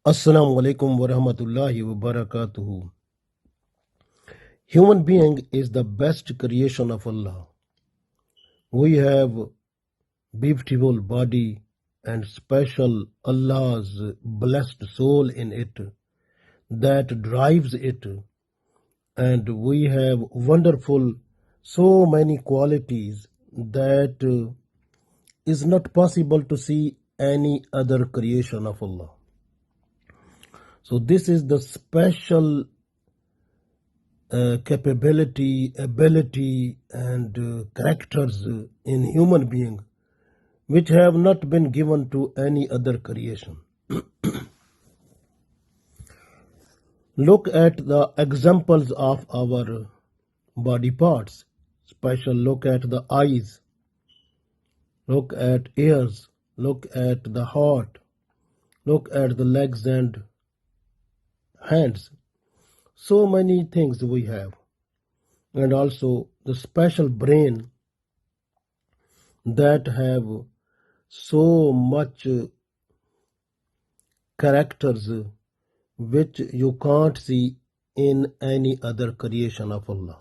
Assalamu alaikum wa rahmatullahi wa barakatuhu. Human being is the best creation of Allah. We have beautiful body and special Allah's blessed soul in it that drives it, and we have wonderful so many qualities that is not possible to see any other creation of Allah. So this is the special capability, ability, and characters in human being which have not been given to any other creation. Look at the examples of our body parts. Special look at the eyes, look at ears, look at the heart, look at the legs and hands. So many things we have. And also the special brain that have so much characters which you can't see in any other creation of Allah.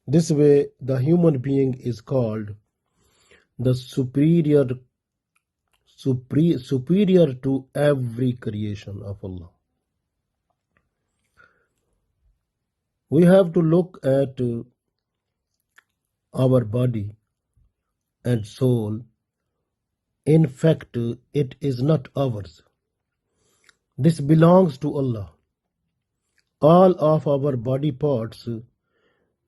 This way the human being is called the superior to every creation of Allah. We have to look at our body and soul. In fact, it is not ours. This belongs to Allah. All of our body parts,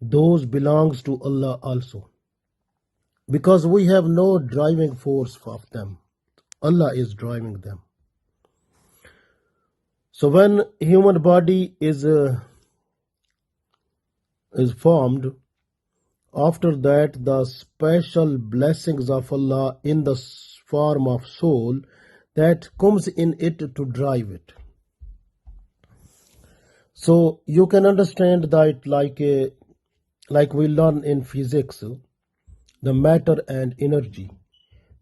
those belongs to Allah also. Because we have no driving force of them. Allah is driving them. So when human body is formed, after that the special blessings of Allah in the form of soul that comes in it to drive it. So you can understand that like we learn in physics, the matter and energy.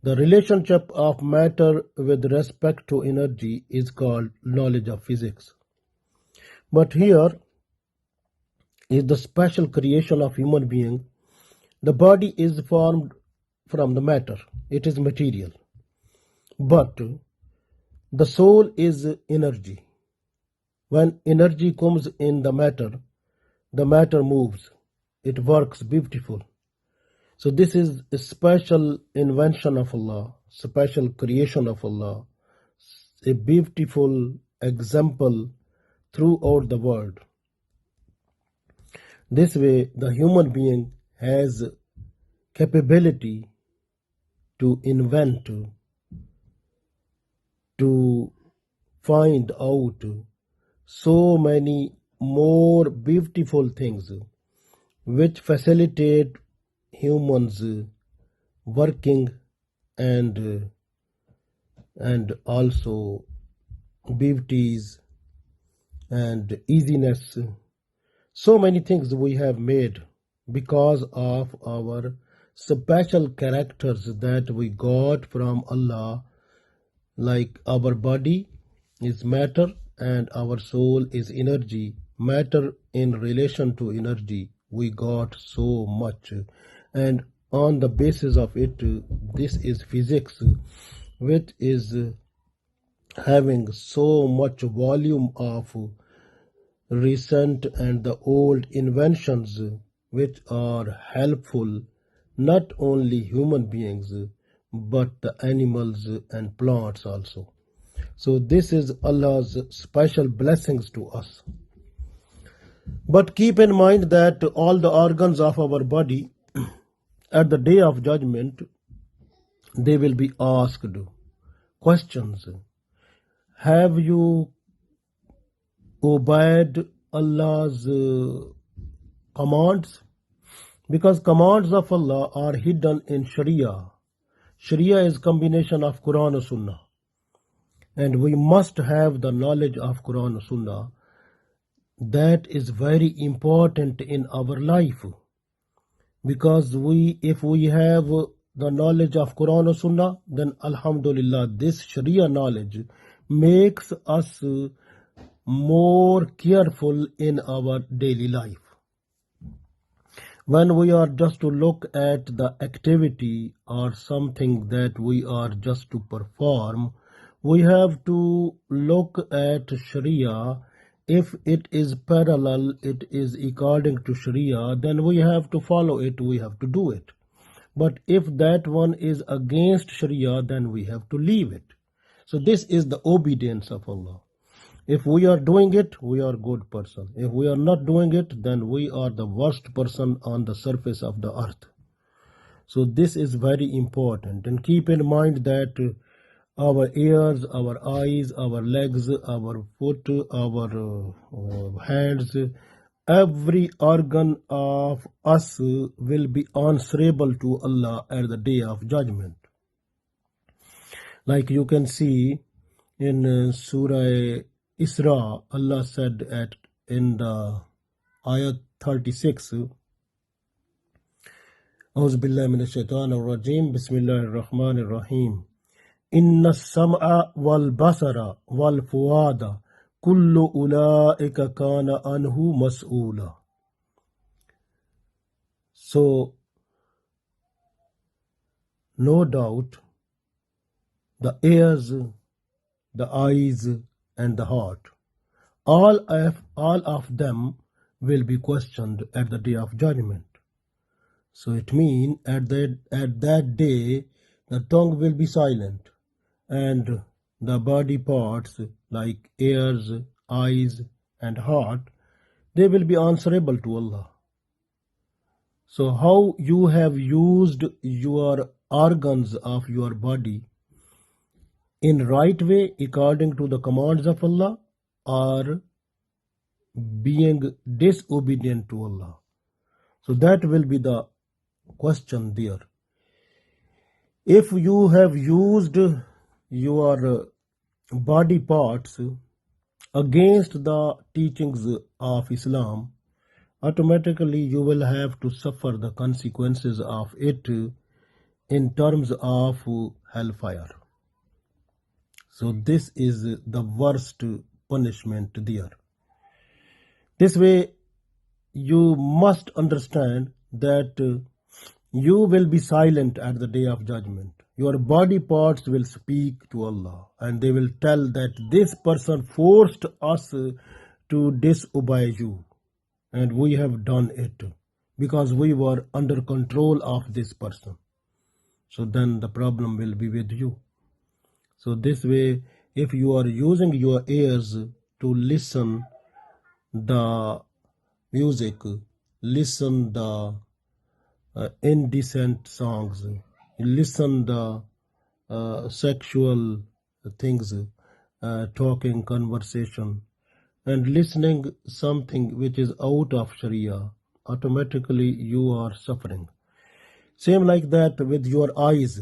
The relationship of matter with respect to energy is called knowledge of physics. But here is the special creation of human being. The body is formed from the matter. It is material. But the soul is energy. When energy comes in the matter moves. It works beautiful. So this is a special invention of Allah, special creation of Allah, a beautiful example throughout the world. This way the human being has capability to invent, to find out so many more beautiful things which facilitate humans working and also beauties and easiness. So many things we have made because of our special characters that we got from Allah, like our body is matter and our soul is energy. Matter in relation to energy, we got so much, and on the basis of it, this is physics, which is having so much volume of recent and the old inventions which are helpful not only human beings but the animals and plants also. So this is Allah's special blessings to us. But keep in mind that all the organs of our body at the day of judgment, they will be asked questions. Have you obeyed Allah's commands? Because commands of Allah are hidden in Sharia. Sharia is combination of Quran and Sunnah. And we must have the knowledge of Quran and Sunnah. That is very important in our life. Because if we have the knowledge of Quran and Sunnah, then Alhamdulillah, this Sharia knowledge makes us more careful in our daily life. When we are just to look at the activity or something that we are just to perform, we have to look at Sharia. If it is parallel, it is according to Sharia, then we have to follow it, we have to do it. But if that one is against Sharia, then we have to leave it. So this is the obedience of Allah. If we are doing it, we are good person. If we are not doing it, then we are the worst person on the surface of the earth. So this is very important. And keep in mind that our ears, our eyes, our legs, our foot, our hands, every organ of us will be answerable to Allah at the day of judgment. Like you can see in Surah Isra, Allah said in the ayat 36, أعوذ بالله من الشيطان الرجيم بسم الله الرحمن الرحيم إن السمع والبصر والفؤاد كل أولئك كان عنه مسؤولا. So, no doubt, the ears, the eyes, and the heart, all of them will be questioned at the day of judgment. So it means at that day, the tongue will be silent, and the body parts like ears, eyes, and heart, they will be answerable to Allah. So how you have used your organs of your body in right way according to the commands of Allah, or being disobedient to Allah. So that will be the question there. If you have used your body parts against the teachings of Islam, automatically you will have to suffer the consequences of it in terms of hellfire. So this is the worst punishment there. This way, you must understand that you will be silent at the day of judgment. Your body parts will speak to Allah, and they will tell that this person forced us to disobey you, and we have done it because we were under control of this person. So then the problem will be with you. So this way, if you are using your ears to listen the music, listen the indecent songs, listen the sexual things, talking, conversation, and listening something which is out of Sharia, automatically you are suffering. Same like that with your eyes.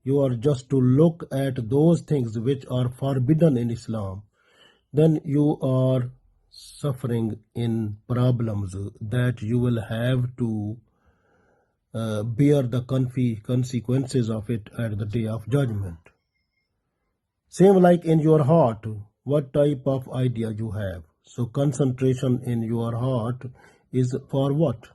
You are just to look at those things which are forbidden in Islam, then you are suffering in problems that you will have to bear the consequences of it at the day of judgment. Same like in your heart, what type of idea you have. So concentration in your heart is for what?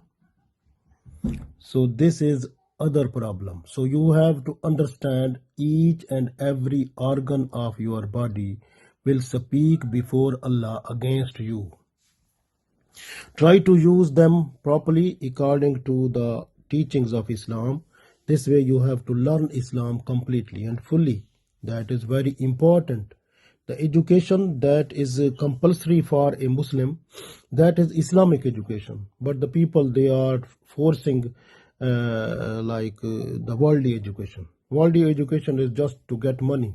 So this is other problem. So you have to understand each and every organ of your body will speak before Allah against you. Try to use them properly according to the teachings of Islam. This way you have to learn Islam completely and fully. That is very important. The education that is compulsory for a Muslim, that is Islamic education. But the people, they are forcing the worldly education. Worldly education is just to get money.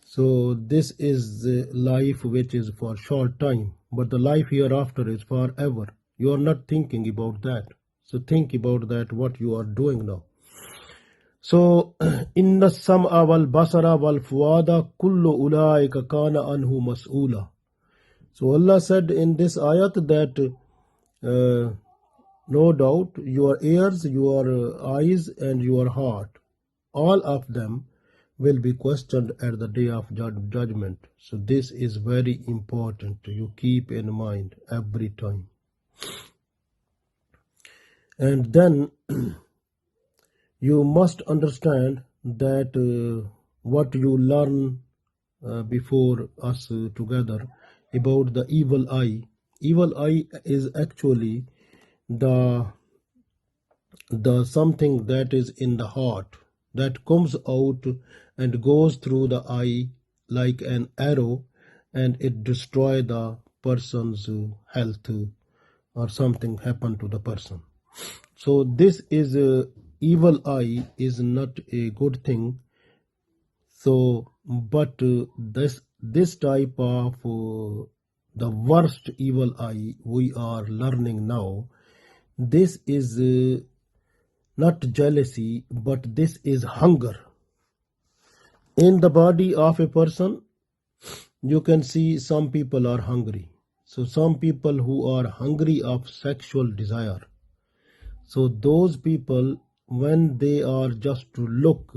So this is the life which is for short time, but the life hereafter is forever. You are not thinking about that. So think about that, what you are doing now. So, inna sam'a wal basara wal fuada kullu ulaika kana anhu mas'ula. So Allah said in this ayat that no doubt your ears, your eyes, and your heart, all of them will be questioned at the day of judgment. So this is very important. You keep in mind every time. And then you must understand that what you learn before us together about the evil eye. Evil eye is actually the something that is in the heart that comes out and goes through the eye like an arrow, and it destroy the person's health or something happen to the person. So this is evil eye is not a good thing. So but this type of the worst evil eye we are learning now, this is not jealousy, but this is hunger. In the body of a person, you can see some people are hungry. So some people who are hungry of sexual desire. So those people, when they are just to look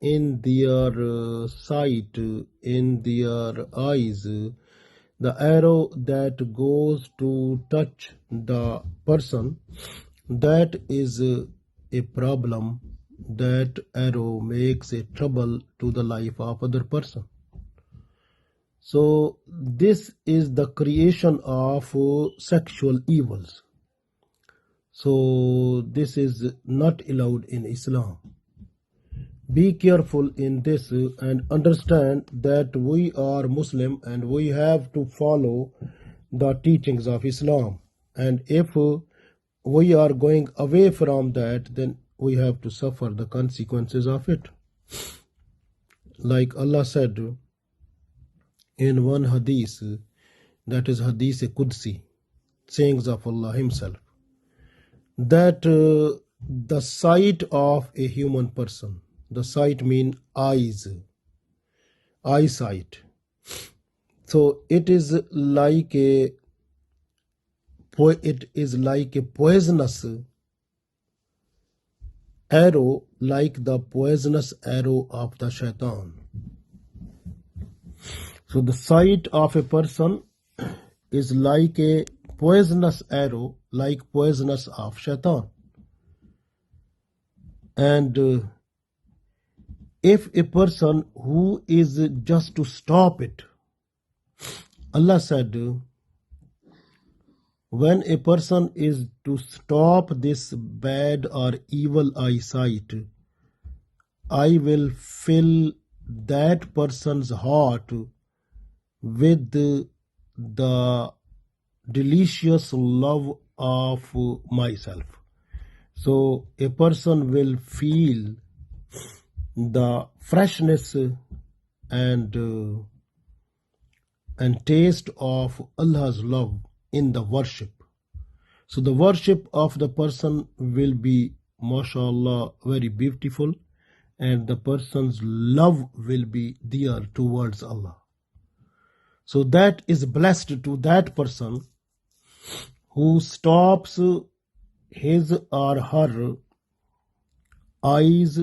in their sight, in their eyes, the arrow that goes to touch the person, that is a problem. That arrow makes a trouble to the life of other person. So this is the creation of sexual evils. So this is not allowed in Islam. Be careful in this and understand that we are Muslim and we have to follow the teachings of Islam. And if we are going away from that, then we have to suffer the consequences of it. Like Allah said in one hadith, that is Hadith Qudsi, sayings of Allah Himself, that the sight of a human person, the sight means eyes, eyesight. So it is like a poisonous arrow, like the poisonous arrow of the shaitan. So the sight of a person is like a poisonous arrow, like poisonous of shaitan. And if a person who is just to stop it, Allah said, when a person is to stop this bad or evil eyesight, I will fill that person's heart with the delicious love of myself. So a person will feel the freshness and taste of Allah's love in the worship. So the worship of the person will be, mashallah, very beautiful, and the person's love will be there towards Allah. So that is blessed to that person who stops his or her eyes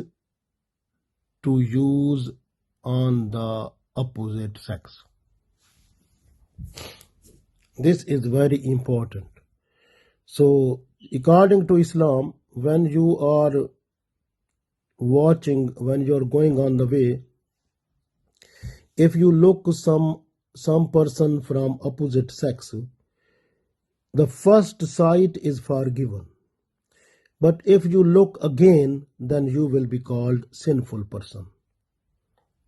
to use on the opposite sex. This is very important. So according to Islam, when you are watching, when you are going on the way, if you look some person from opposite sex, the first sight is forgiven. But if you look again, then you will be called sinful person,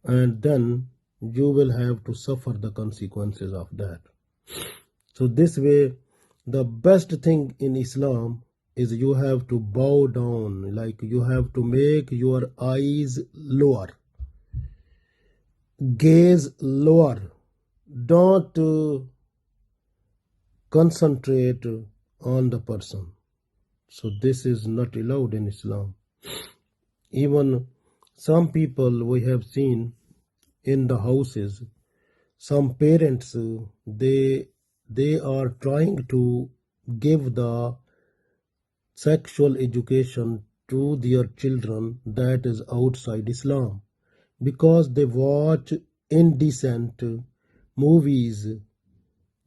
and then you will have to suffer the consequences of that. So this way, the best thing in Islam is you have to bow down, like you have to make your eyes lower, gaze lower. Don't concentrate on the person. So this is not allowed in Islam. Even some people we have seen in the houses, some parents, they are trying to give the sexual education to their children that is outside Islam. because they watch indecent movies,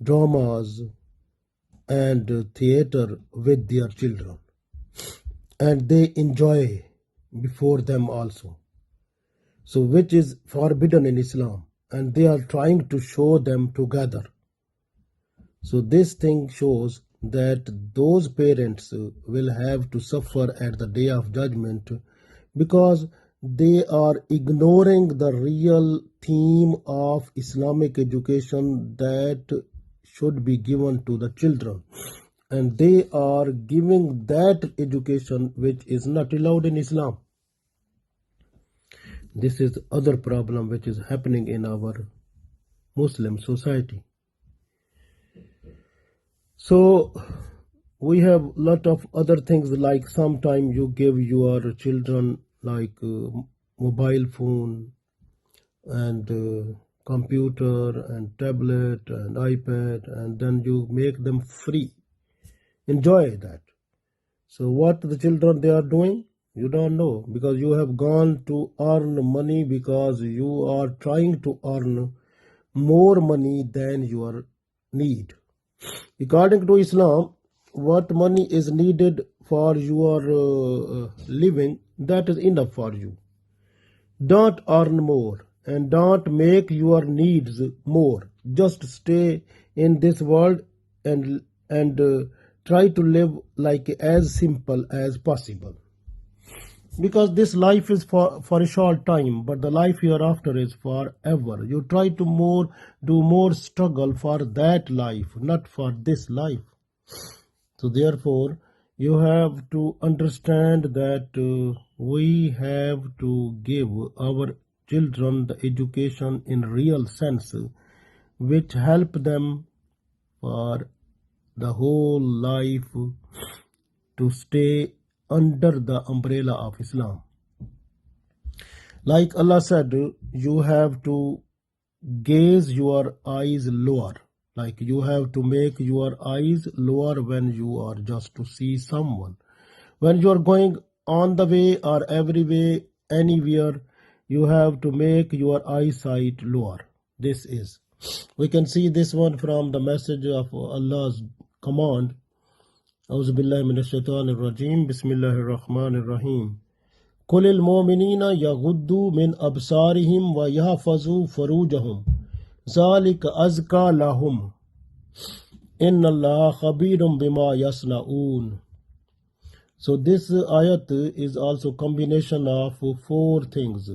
dramas, and theater with their children, and they enjoy before them also, so which is forbidden in Islam, and they are trying to show them together. So this thing shows that those parents will have to suffer at the day of judgment, because they are ignoring the real theme of Islamic education that should be given to the children, and they are giving that education which is not allowed in Islam. This is other problem which is happening in our Muslim society. So we have lot of other things, like sometime you give your children like mobile phone and computer and tablet and iPad, and then you make them free. Enjoy that. So what the children they are doing, you don't know, because you have gone to earn money, because you are trying to earn more money than your need. According to Islam, what money is needed for your living, that is enough for you. Don't earn more and don't make your needs more. Just stay in this world and try to live like as simple as possible. Because this life is for a short time, but the life hereafter is forever. You try to do more struggle for that life, not for this life. So therefore, you have to understand that we have to give our children the education in real sense, which help them for the whole life to stay under the umbrella of Islam. Like Allah said, you have to gaze your eyes lower. Like you have to make your eyes lower when you are just to see someone. When you are going on the way or every way, anywhere, you have to make your eyesight lower. This is. We can see this one from the message of Allah's command. أعوذ بالله من الشيطان الرجيم بسم الله الرحمن الرحيم قل المؤمنين يغضوا من أبصارهم ويحفظوا فروجهم ذلك أزكى لهم إن الله خبير بما يصنعون. So this ayat is also combination of four things.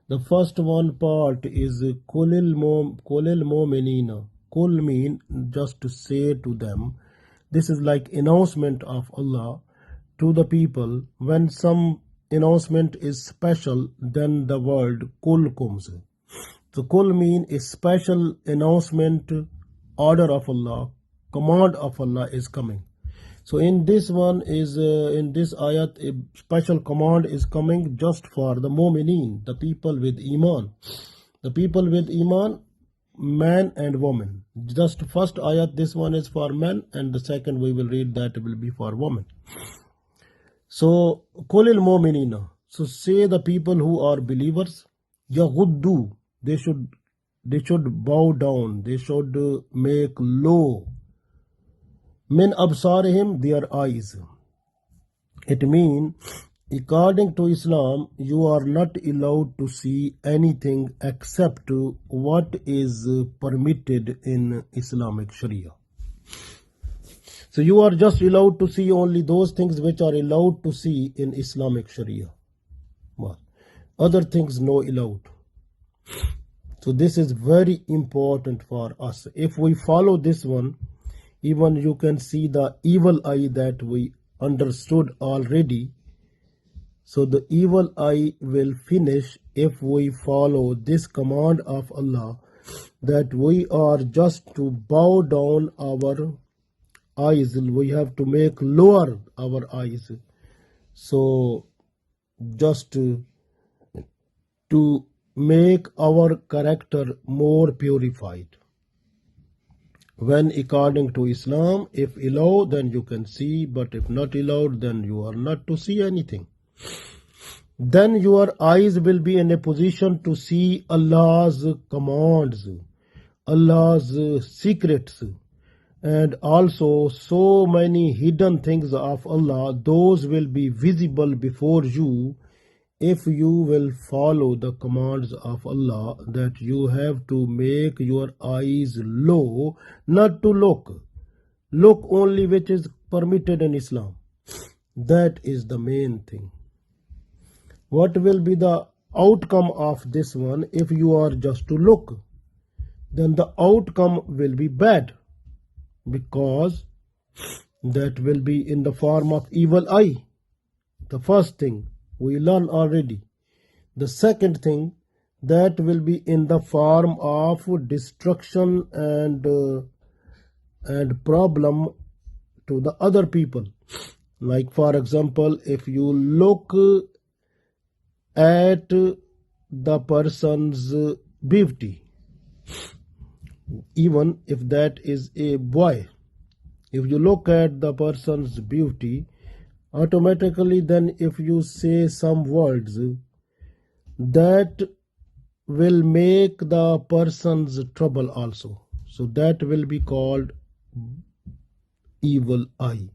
The first one part is Kulil Mu'minina. Kul mean just to say to them. This is like announcement of Allah to the people. When some announcement is special, then the word Kul comes. So Kul mean a special announcement, order of Allah, command of Allah is coming. So in this one is in this ayat, a special command is coming just for the mu'mineen, the people with iman. The people with iman, man and woman. Just first ayat, this one is for men, and the second we will read that will be for women. So kulil mu'minina. So say the people who are believers, yaghuddu, they should bow down, they should make low. Min absarihim, their eyes. It means, according to Islam, you are not allowed to see anything except what is permitted in Islamic Sharia. So you are just allowed to see only those things which are allowed to see in Islamic Sharia. Well, other things no allowed. So this is very important for us. If we follow this one, even you can see the evil eye that we understood already. So the evil eye will finish if we follow this command of Allah, that we are just to bow down our eyes. We have to make lower our eyes. So just to make our character more purified. When according to Islam, if allowed, then you can see, but if not allowed, then you are not to see anything. then your eyes will be in a position to see Allah's commands, Allah's secrets, and also so many hidden things of Allah. Those will be visible before you if you will follow the commands of Allah, that you have to make your eyes low, not to look only which is permitted in Islam. That is the main thing. What will be the outcome of this one? If you are just to look, then the outcome will be bad, because that will be in the form of evil eye. The first thing we learn already. The second thing, that will be in the form of destruction and problem to the other people. Like for example, if you look at the person's beauty, even if that is a boy, if you look at the person's beauty, automatically then if you say some words, that will make the person's trouble also. So that will be called evil eye.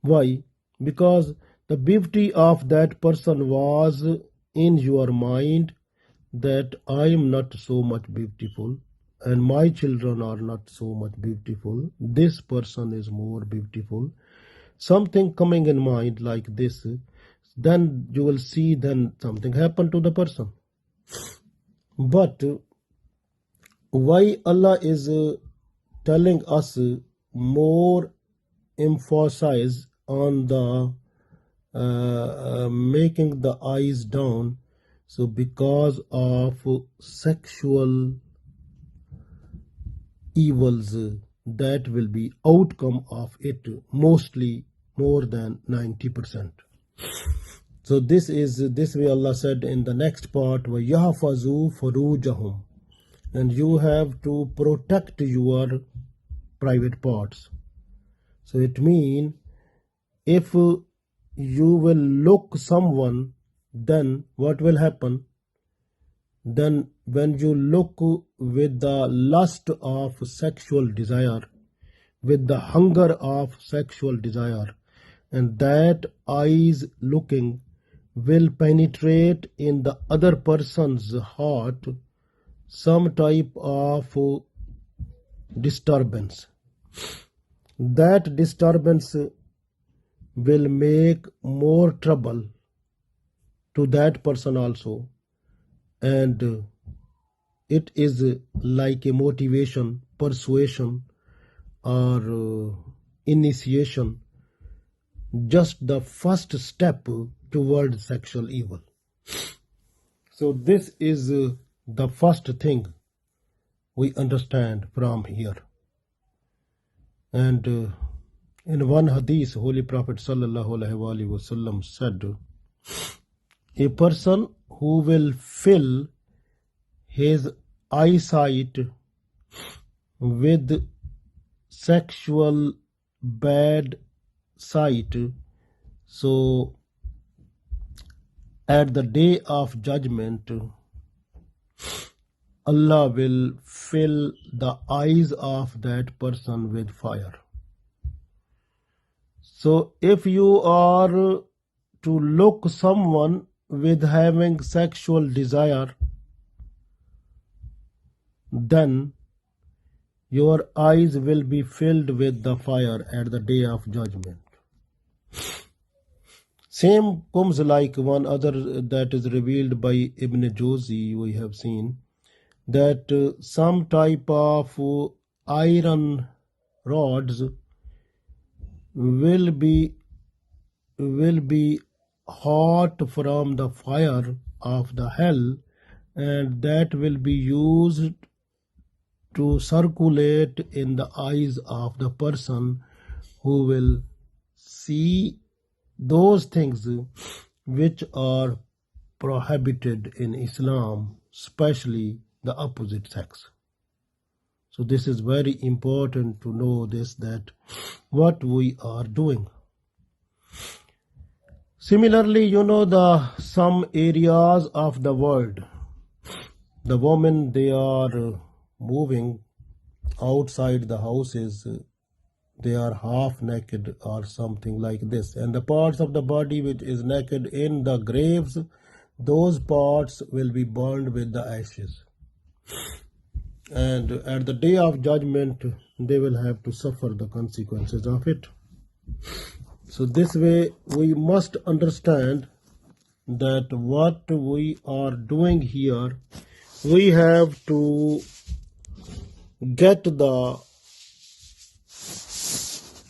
Why? Because the beauty of that person was in your mind, that I am not so much beautiful and my children are not so much beautiful. This person is more beautiful. Something coming in mind like this, then you will see then something happen to the person. But why Allah is telling us more emphasis on the making the eyes down? So because of sexual evils, that will be outcome of it, mostly more than 90%. So this way Allah said in the next part, وَيَحْفَظُوا فُرُوجَهُمْ, and you have to protect your private parts. So it means if you will look someone, then what will happen? Then when you look with the lust of sexual desire, with the hunger of sexual desire, and that eyes looking will penetrate in the other person's heart some type of disturbance. That disturbance will make more trouble to that person also, and it is like a motivation, persuasion, or initiation, just the first step towards sexual evil. So this is the first thing we understand from here. And in one hadith, Holy Prophet ﷺ said, a person who will fill his eyesight with sexual bad sight, so at the day of judgment, Allah will fill the eyes of that person with fire. So if you are to look someone with having sexual desire, then your eyes will be filled with the fire at the day of judgment. Same comes like one other that is revealed by Ibn Jawzi. We have seen that some type of iron rods will be hot from the fire of the hell, and that will be used to circulate in the eyes of the person who will see those things which are prohibited in Islam, especially the opposite sex. So this is very important to know this, that what we are doing. Similarly, some areas of the world, the women, they are moving outside the houses, they are half naked or something like this, and the parts of the body which is naked in the graves, those parts will be burned with the ashes, and at the day of judgment they will have to suffer the consequences of it. So this way we must understand that what we are doing here, we have to get the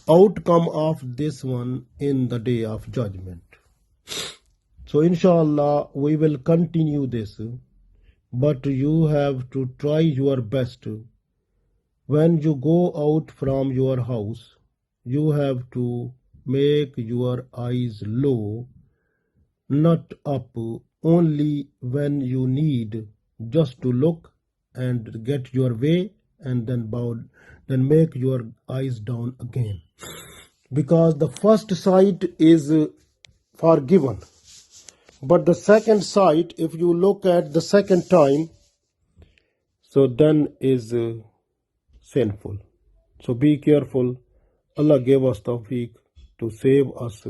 outcome of this one in the day of judgment. So inshallah we will continue this, but you have to try your best. When you go out from your house, you have to make your eyes low, not up, only when you need just to look and get your way, and then then make your eyes down again. Because the first sight is forgiven, but the second sight, if you look at the second time, so then is sinful. So be careful. Allah gave us tawfiq to save us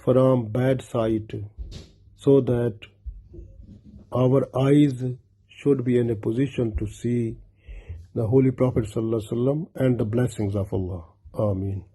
from bad sight, so that our eyes should be in a position to see the Holy Prophet ﷺ and the blessings of Allah. Ameen.